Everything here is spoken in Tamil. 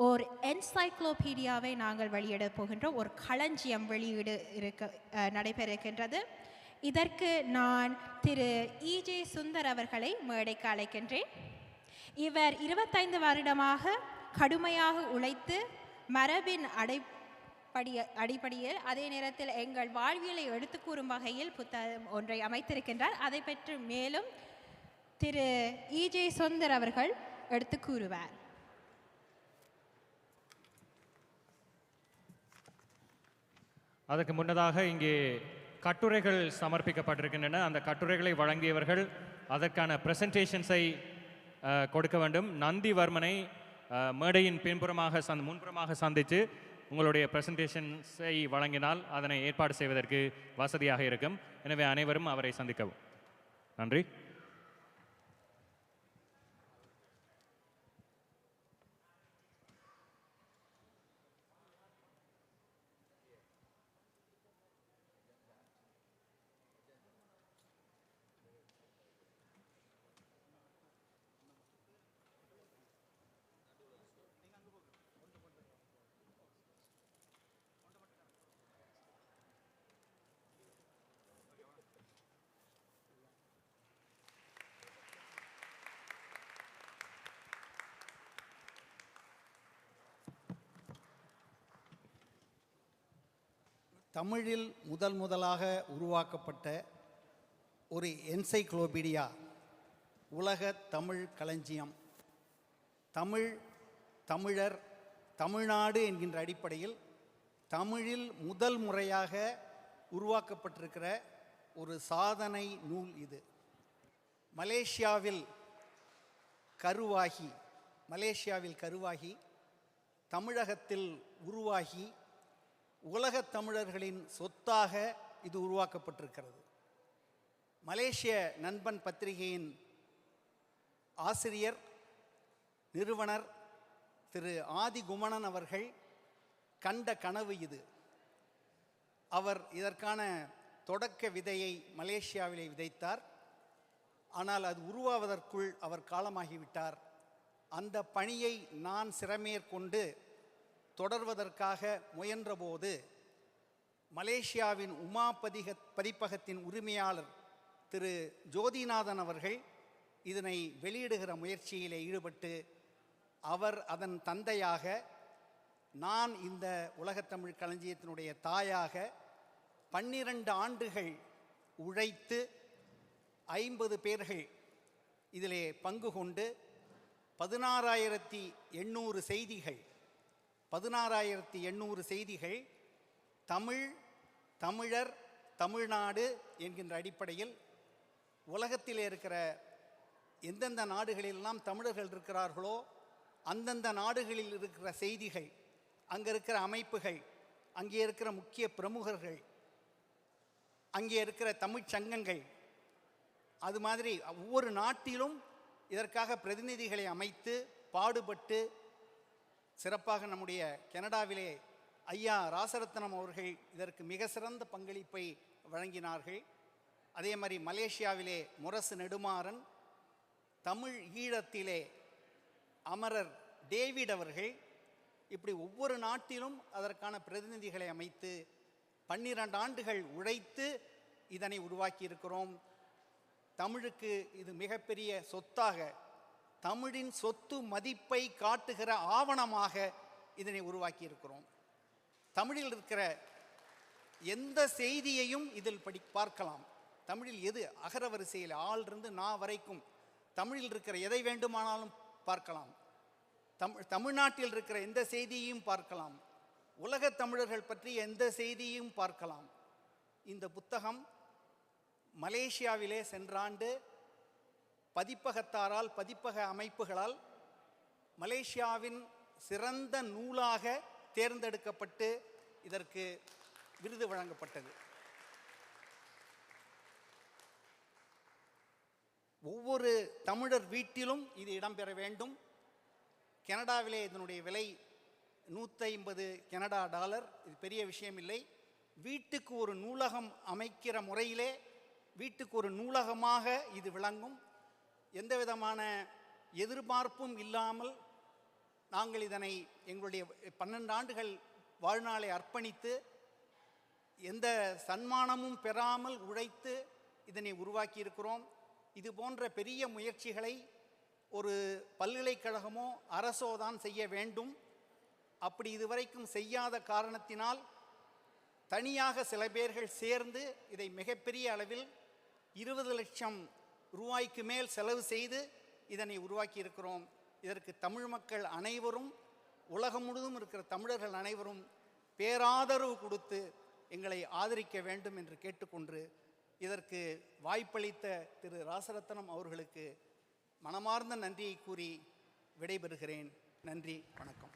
ஒரு என்சைக்ளோபீடியாவை நாங்கள் வெளியிட போகின்றோம். ஒரு களஞ்சியம் வெளியீடு நடைபெற இருக்கின்றது. இதற்கு நான் திரு இஜே சுந்தர் அவர்களை மேடைக்கு அழைக்கின்றேன். இவர் 25 வருடமாக கடுமையாக உழைத்து மரபின் அடிப்படையில் அதே நேரத்தில் எங்கள் வாழ்வியலை எடுத்து கூறும் வகையில் புத்தகம் ஒன்றை அமைத்திருக்கின்றார். அதை பற்றி மேலும் திரு இஜே சுந்தர் அவர்கள் எடுத்து கூறுவார். அதற்கு முன்னதாக இங்கே கட்டுரைகள் சமர்ப்பிக்கப்பட்டிருக்கின்றன. அந்த கட்டுரைகளை வழங்கியவர்கள் அதற்கான பிரசன்டேஷன்ஸை கொடுக்க வேண்டும். நந்திவர்மனை மேடையின் முன்புறமாக சந்தித்து உங்களுடைய பிரசன்டேஷன்ஸை வழங்கினால் அதனை ஏற்பாடு செய்வதற்கு வசதியாக இருக்கும். எனவே அனைவரும் அவரை சந்திக்கவும். நன்றி. தமிழில் முதலாக உருவாக்கப்பட்ட ஒரு என்சைக்ளோபீடியா உலக தமிழ் களஞ்சியம். தமிழர், தமிழ்நாடு என்கின்ற அடிப்படையில் தமிழில் முதல் முறையாக உருவாக்கப்பட்டிருக்கிற ஒரு சாதனை நூல் இது. மலேசியாவில் கருவாகி தமிழகத்தில் உருவாகி உலகத் தமிழர்களின் சொத்தாக இது உருவாக்கப்பட்டிருக்கிறது. மலேசிய நண்பன் பத்திரிகையின் ஆசிரியர், நிறுவனர் திரு ஆதிகுமணன் அவர்கள் கண்ட கனவு இது. அவர் இதற்கான தொடக்க விதையை மலேசியாவிலே விதைத்தார். ஆனால் அது உருவாவதற்குள் அவர் காலமாகிவிட்டார். அந்த பணியை நான் சிறமேற்கொண்டு தொடர்வதற்காக முயன்றபோது மலேசியாவின் உமா பதிப்பகத்தின் உரிமையாளர் திரு ஜோதிநாதன் அவர்கள் இதனை வெளியிடுகிற முயற்சியிலே ஈடுபட்டு அவர் அதன் தந்தையாக, நான் இந்த உலகத்தமிழ் களஞ்சியத்தினுடைய தாயாக 12 ஆண்டுகள் உழைத்து 50 பேர்கள் இதிலே பங்கு கொண்டு 16,800 செய்திகள் தமிழர், தமிழ்நாடு என்கின்ற அடிப்படையில் உலகத்திலே இருக்கிற எந்தெந்த நாடுகளிலெல்லாம் தமிழர்கள் இருக்கிறார்களோ அந்தந்த நாடுகளில் இருக்கிற செய்திகள், அங்கே இருக்கிற அமைப்புகள், அங்கே இருக்கிற முக்கிய பிரமுகர்கள், அங்கே இருக்கிற தமிழ்ச் சங்கங்கள், அது மாதிரி ஒவ்வொரு நாட்டிலும் இதற்காக பிரதிநிதிகளை அமைத்து பாடுபட்டு சிறப்பாக நம்முடைய கனடாவிலே ஐயா ராசரத்னம் அவர்கள் இதற்கு மிக சிறந்த பங்களிப்பை வழங்கினார்கள். அதே மாதிரி மலேசியாவிலே முரசு நெடுமாறன், தமிழ் ஈழத்திலே அமரர் டேவிட் அவர்கள், இப்படி ஒவ்வொரு நாட்டிலும் அதற்கான பிரதிநிதிகளை அமைத்து 12 ஆண்டுகள் உழைத்து இதனை உருவாக்கி இருக்கிறோம். தமிழுக்கு இது மிகப்பெரிய சொத்தாக, தமிழின் சொத்து மதிப்பை காட்டுகிற ஆவணமாக இதனை உருவாக்கி இருக்கிறோம். தமிழில் இருக்கிற எந்த செய்தியையும் இதில் பார்க்கலாம். தமிழில் எது அகர வரிசையில் ஆளிருந்து நா வரைக்கும் தமிழில் இருக்கிற எதை வேண்டுமானாலும் பார்க்கலாம். தமிழ்நாட்டில் இருக்கிற எந்த செய்தியையும் பார்க்கலாம். உலகத் தமிழர்கள் பற்றி எந்த செய்தியையும் பார்க்கலாம். இந்த புத்தகம் மலேசியாவிலே சென்றாண்டு பதிப்பகத்தாரால், பதிப்பக அமைப்புகளால் மலேசியாவின் சிறந்த நூலாக தேர்ந்தெடுக்கப்பட்டு இதற்கு விருது வழங்கப்பட்டது. ஒவ்வொரு தமிழர் வீட்டிலும் இது இடம்பெற வேண்டும். கனடாவிலே இதனுடைய விலை $150 கனடா. இது பெரிய விஷயம் இல்லை. வீட்டுக்கு ஒரு நூலகம் அமைக்கிற முறையிலே வீட்டுக்கு ஒரு நூலகமாக இது விளங்கும். எந்த விதமான எதிர்பார்ப்பும் இல்லாமல் நாங்கள் இதனை எங்களுடைய 12 ஆண்டுகள் வாழ்நாளை அர்ப்பணித்து எந்த சன்மானமும் பெறாமல் உழைத்து இதனை உருவாக்கி இருக்கிறோம். இது போன்ற பெரிய முயற்சிகளை ஒரு பல்கலைக்கழகமோ அரசோ தான் செய்ய வேண்டும். அப்படி இதுவரைக்கும் செய்யாத காரணத்தினால் தனியாக சில பேர்கள் சேர்ந்து இதை மிகப்பெரிய அளவில் 20 லட்சம் ரூபாய்க்கு மேல் செலவு செய்து இதனை உருவாக்கி இருக்கிறோம். இதற்கு தமிழ் மக்கள் அனைவரும், உலகம் முழுவதும் இருக்கிற தமிழர்கள் அனைவரும் பேராதரவு கொடுத்து எங்களை ஆதரிக்க வேண்டும் என்று கேட்டுக்கொண்டு, இதற்கு வாய்ப்பளித்த திரு ராசரத்னம் அவர்களுக்கு மனமார்ந்த நன்றியை கூறி விடைபெறுகிறேன். நன்றி, வணக்கம்.